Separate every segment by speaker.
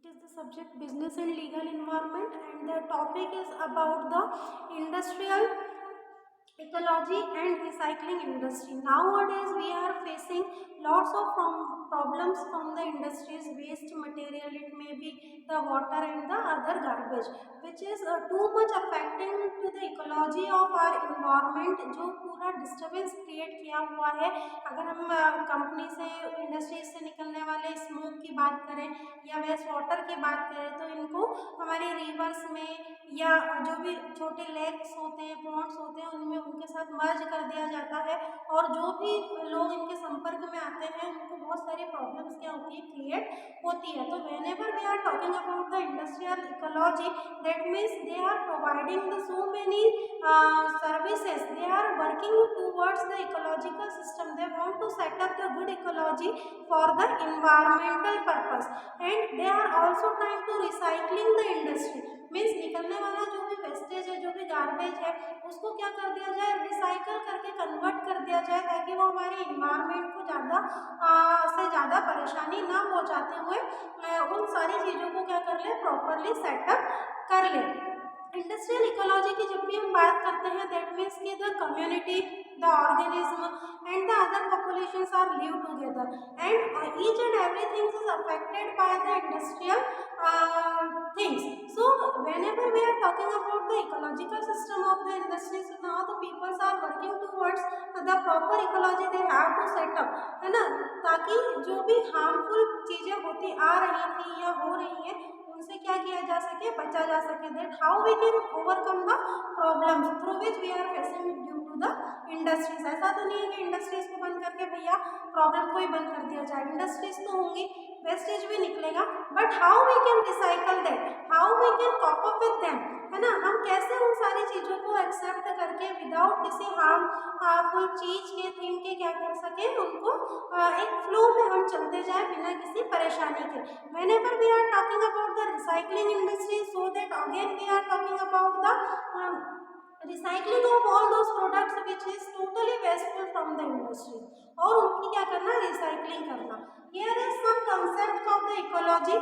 Speaker 1: is the subject business and legal environment, and the topic is about the industrial ecology and recycling industry. Nowadays we are facing lots of problems from the industries waste material. It may be the water and the other garbage which is too much affecting to the ecology of our environment, जो पूरा disturbance create किया हुआ है. अगर हम company से industries से निकलने वाले स्मोक की बात करें या वेस्ट वाटर की बात करें तो इनको हमारे रिवर्स में या जो भी छोटे लेक्स होते हैं, पॉन्ड्स होते हैं, उनमें उनके साथ मर्ज कर दिया जाता है और जो भी लोग इनके संपर्क में आते हैं उनको बहुत सारी प्रॉब्लम्स क्या होती है, क्रिएट होती है. तो whenever we are talking about the industrial ecology, that means they are providing the so many services. They are working towards the ecological system. They want to set up the good ecology for the environmental purpose, and they are also trying to recycling the industry. Means निकलने वाला जो भी wastage है, जो भी garbage है, उसको क्या कर दिया जाए, रिसाइकल करके कन्वर्ट कर दिया जाए ताकि वो हमारे इन्वायरमेंट को ज़्यादा परेशानी ना पहुँचाते हुए उन सारी चीज़ों को क्या कर ले, प्रॉपरली सेटअप कर ले. इंडस्ट्रियल इकोलॉजी की जब भी हम बात करते हैं, दैट मीन्स कि the community, the organism and the other populations are live together and each and everything is affected by the industrial things. So whenever we are talking about the ecological system of the industry, so now the peoples are working towards the proper ecology they have to set up, है ना, ताकि जो भी harmful चीजें होती आ रही थी या हो रही है उनसे क्या किया जा सके, बचा जा सके. That how we can overcome the problems through which we are facing due to the industries. ऐसा तो नहीं है कि इंडस्ट्रीज को बंद करके भैया प्रॉब्लम को ही बंद कर दिया जाए. इंडस्ट्रीज तो होंगी, वेस्टेज भी निकलेगा, but how we can recycle that, how we can cope up with them, है ना. हम कैसे उन सारी चीज़ों को एक्सेप्ट करके विदाउट किसी हार्मफुल चीज़ के थिंग के क्या कर सके, उनको एक फ्लो में हम चलते जाए बिना किसी परेशानी के. Whenever we are talking about the recycling industry, so that again we are talking about the recycling of all those products which is totally wasteful from the industry, और उनकी क्या करना, रिसाइकलिंग करना. Here is some concepts of the ecology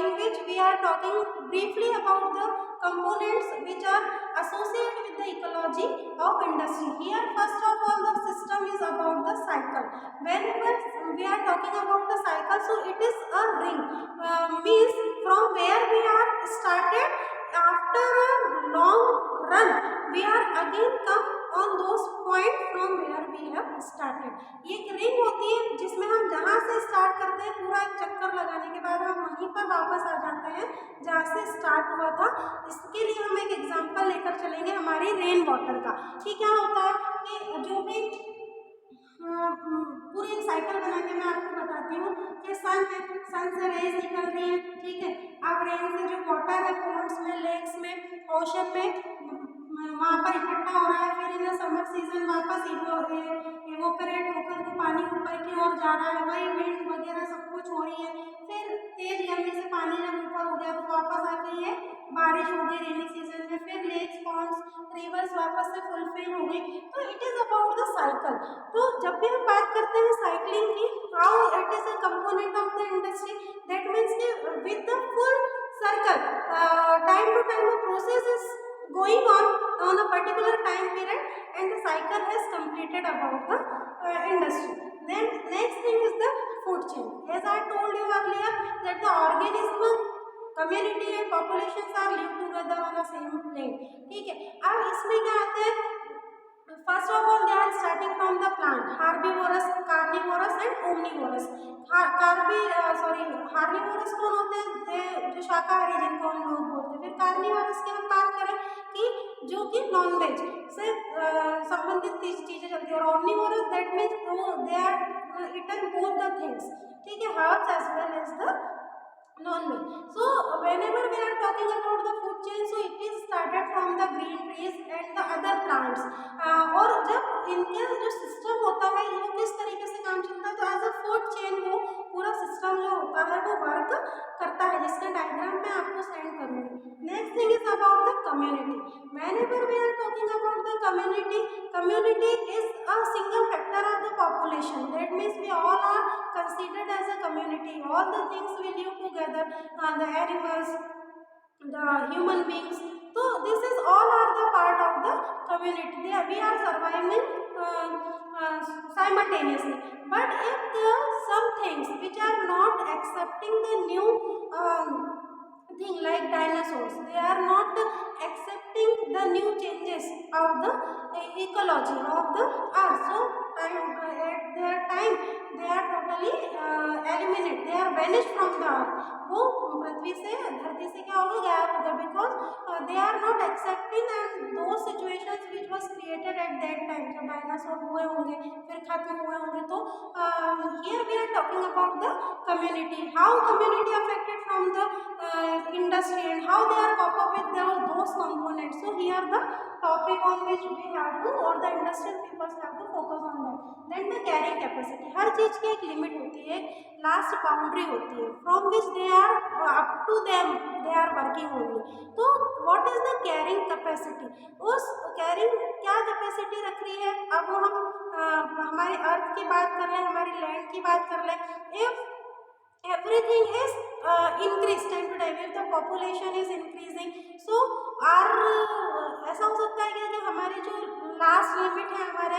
Speaker 1: in which we are talking briefly about the components which are associated with the ecology of industry. Here first of all the system is about the cycle. Whenever we are talking about the cycle, so it is a ring, means from where we are started, after a long run we are again come on those point from where we have started. ये एक ring होती है जिसमें हम जहाँ से start करते हैं, पूरा एक चक्कर लगाने के बाद हम वहीं पर वापस आ जाते हैं जहाँ से स्टार्ट हुआ था. इसके लिए हम एक एग्जांपल लेकर चलेंगे हमारी रेन वाटर का, कि क्या होता है कि जो भी पूरी एक साइकिल बना के मैं आपको बताती हूँ कि सन है, सन से रेज निकल रही है, ठीक है. अब रेन से जो वाटर है पॉन्ड्स में, लेक्स में, ओशन में वहाँ पर इकट्ठा हो रहा है, फिर इन समर सीजन वापस इवोपरेट होकर के पानी ऊपर की ओर जा रहा है, वही विंड वगैरह सब कुछ हो रही है. फिर तेज गर्मी से पानी जब ऊपर हो गया तो वापस आके ये बारिश हो गई रेनी सीजन में, फिर लेक्स, पॉन्ड्स, रिवर्स वापस से फुलफिल हो गई. तो it is about the cycle. तो जब भी हम बात करते हैं साइकिलिंग की, how it is a component of the industry, that means कि with the full circle time to time the process is going on a particular time period and the cycle has completed about the industry. Then next thing is the food chain. As I told you earlier that the organism, community and populations are live together on the same plane. ठीक है. अब इसमें क्या आते हैं, first of all they are starting from the plant, herbivorous, carnivorous and omnivorous. हार्निवोरस कौन होते हैं, जो शाकाहारी जिनको हम लोग बोलते हैं. फिर कार्निवोरस की हम बात करें कि जो कि नॉनवेज से संबंधित चीजें चलती है, और omnivorous that means they are eaten both the things, ठीक है, herbs as well as the non-veg. So whenever we are talking about the food chain, so it is started from the green trees and the other plants. और जब इनके जो system होता है ये किस तरीके से काम चलता है, तो एज अ फूड चेन वो पूरा सिस्टम जो होता है वो वर्क करता है, जिसका डायग्राम मैं आपको सेंड करूँगी. Next thing is about the community. whenever we are talking about the community, community is a single factor of the population. population. That means we all are considered as a community. All the things we live together, the animals, the human beings. So this is all are the part of the community. We are surviving simultaneously. But if there are some things which are not accepting the new thing, like dinosaurs, they are not accepting the new changes of the ecology of the earth. So at their time they are totally eliminated, they are vanished from the earth. वो पृथ्वी से, धरती से क्या होगा, गायब होगा, because they are not accepting and those situations which was created at that time, जब dinosaur हुए होंगे फिर खत्म हुए होंगे. तो here we are talking about the community, how community affected from the industry and how they are cope up with those components. So here the topic on which we have to, or the industrial people have to focus on that. Then the carrying capacity, हर चीज की एक limit होती है, last boundary होती है, from which they are up to them they are working only. तो what is the carrying capacity, उस carrying क्या कैपेसिटी रख रही है. अब हम हमारे अर्थ की बात कर लें, हमारी लैंड की बात कर लें. If everything is increased time to time, if the population is increasing, so our ऐसा हो सकता है कि हमारी जो लास्ट लिमिट है हमारे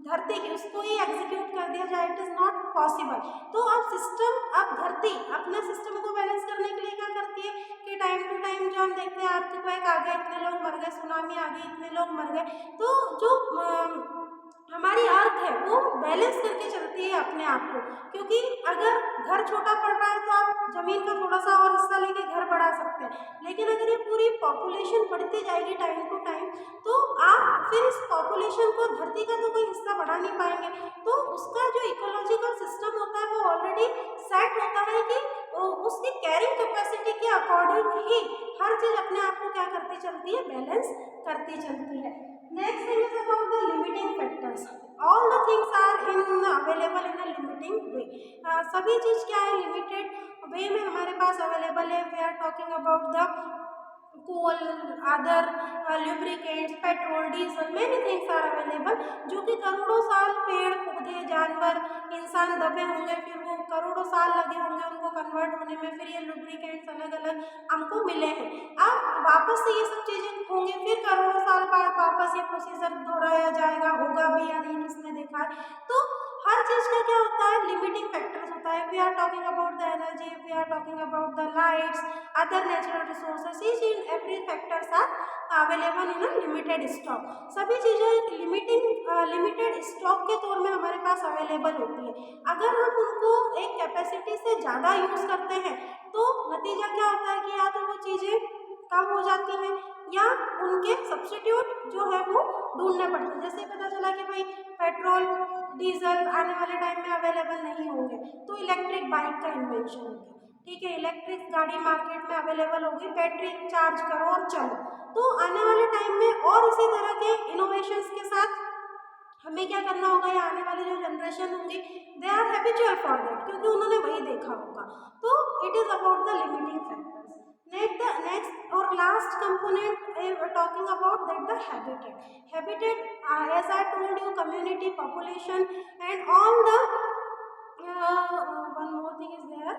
Speaker 1: धरती की, उसको ही एग्जीक्यूट कर दिया जाए. It is not possible. तो अब सिस्टम, अब धरती अपने सिस्टम को बैलेंस करने के लिए क्या करती है कि टाइम टू टाइम जो हम देखते हैं, अर्थक्वेक आ गया, इतने लोग मर गए, सुनामी आ गई, इतने लोग मर गए. तो जो हमारी अर्थ है वो बैलेंस करके चलती है अपने आप को. क्योंकि अगर घर छोटा पड़ रहा है तो आप जमीन का थोड़ा सा और हिस्सा लेके घर बढ़ा सकते हैं, लेकिन अगर ये पूरी पॉपुलेशन बढ़ती जाएगी टाइम टू टाइम, तो आप फिर इस पॉपुलेशन को, धरती का तो कोई हिस्सा बढ़ा नहीं पाएंगे. तो उसका जो इकोलॉजिकल सिस्टम होता है वो ऑलरेडी सेट होता है कि उसकी कैरिंग कैपेसिटी के अकॉर्डिंग ही हर चीज अपने आप को क्या करती चलती है, बैलेंस करती चलती है. Next thing is about the limiting factors. All the things are available in a limiting way. सभी चीज क्या है, लिमिटेड वे में हमारे पास अवेलेबल है. We are talking about the coal, other lubricants, petrol, diesel, many things are available, जो कि करोड़ों साल पेड़ पौधे जानवर इंसान दबे होंगे, फिर वो करोड़ों साल लगे होंगे उनको कन्वर्ट होने में, फिर ये लुब्रिकेंट्स अलग अलग हमको मिले हैं. अब वापस से ये सब चीज़ें होंगी, फिर करोड़ों साल बाद वापस ये प्रोसीजर दोहराया जाएगा, होगा भी या नहीं किसने देखा है. तो हर चीज़ का क्या होता है, लिमिटिंग फैक्टर्स होता है. We are talking about the energy, we are talking about the lights, other natural resources, each and every factors are available in a limited stock. सभी चीज़ें लिमिटेड स्टॉक के तौर में हमारे पास अवेलेबल होती है. अगर हम उनको एक कैपेसिटी से ज़्यादा यूज़ करते हैं तो नतीजा क्या होता है कि या तो वो चीज़ें कम हो जाती हैं या उनके सब्स्टिट्यूट जो है वो ढूंढने पड़ते हैं. जैसे पता चला कि भाई पेट्रोल डीजल आने वाले टाइम में अवेलेबल नहीं होंगे, तो इलेक्ट्रिक बाइक का इन्वेंशन हो गया. ठीक है, इलेक्ट्रिक गाड़ी मार्केट में अवेलेबल होगी, बैटरी चार्ज करो और चलो. तो आने वाले टाइम में और इसी तरह के इनोवेशंस के साथ हमें क्या करना होगा, या आने वाली जो जनरेशन होंगी they are habitual for that, क्योंकि उन्होंने वही देखा होगा. तो it is about the limiting factors. Next or last component talking about that the habitat. Habitat, as I told you, community, population, and all the one more thing is there.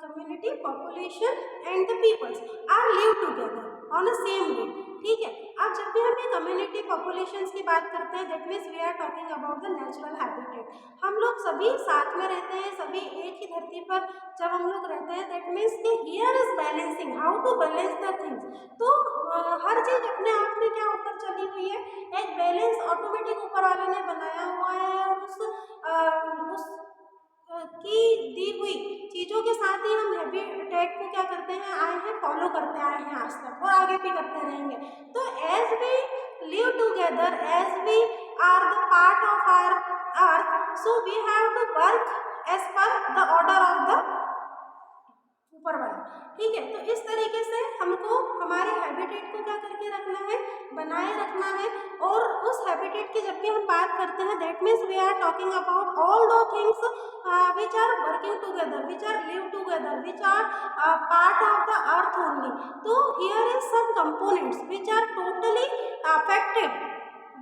Speaker 1: Community, population, and the peoples are live together on the same way. ठीक है. अब जब भी हम ये community populations की बात करते हैं, that means we are talking about the natural habitat. हम लोग सभी साथ में रहते हैं, सभी एक ही धरती पर जब हम लोग रहते हैं, दैट मीन्स कि here is balancing, how to balance the things. तो हर चीज अपने आप में क्या ऊपर चली हुई है, एक बैलेंस ऑटोमेटिक ऊपर वाले ने बनाया हुआ है, और उस की दी हुई चीज़ों के साथ ही हम हैबिटेट को क्या करते हैं, आए हैं, फॉलो करते आए हैं आज तक, और आगे भी करते रहेंगे. तो as we live together, as we are the part of our earth, so we have to work as per the order of the ऊपर वाला. ठीक है. तो इस तरीके से हमको हमारे हैबिटेट को क्या करके रखना है, बनाए रखना है. और उस हैबिटेट की जब भी हम बात करते हैं, that means we are talking about all those things which are working together, which are live together, which are part of the earth only. तो here is some components which are totally affected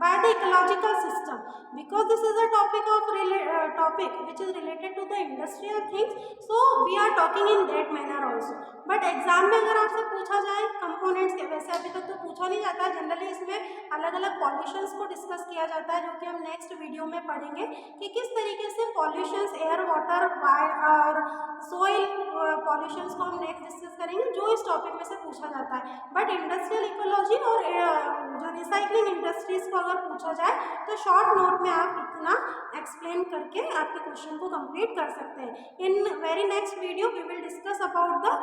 Speaker 1: by the ecological system, because this is a topic of topic which is related to the industrial things, so we are talking in that manner also. But exam में अगर आपसे पूछा जाए components के, वैसे अभी तक तो पूछा नहीं जाता है, जनरली इसमें अलग अलग पॉल्यूशंस को डिस्कस किया जाता है, जो कि हम नेक्स्ट वीडियो में पढ़ेंगे कि किस तरीके से पॉल्यूशंस एयर वाटर और सोइल पॉल्यूशंस को हम नेक्स्ट डिस्कस करेंगे, जो इस टॉपिक में से पूछा जाता है। बट इंडस्ट्रियल इकोलॉजी और जो रिसाइकलिंग इंडस्ट्रीज को अगर पूछा जाए तो शॉर्ट नोट में आप इतना एक्सप्लेन करके आपके क्वेश्चन को कंप्लीट कर सकते हैं। In very next video we will discuss about the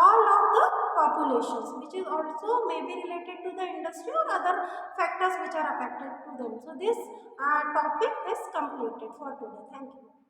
Speaker 1: all of the populations which is also may be related to the industry or other factors which are affected to them. So this topic is completed for today. Thank you.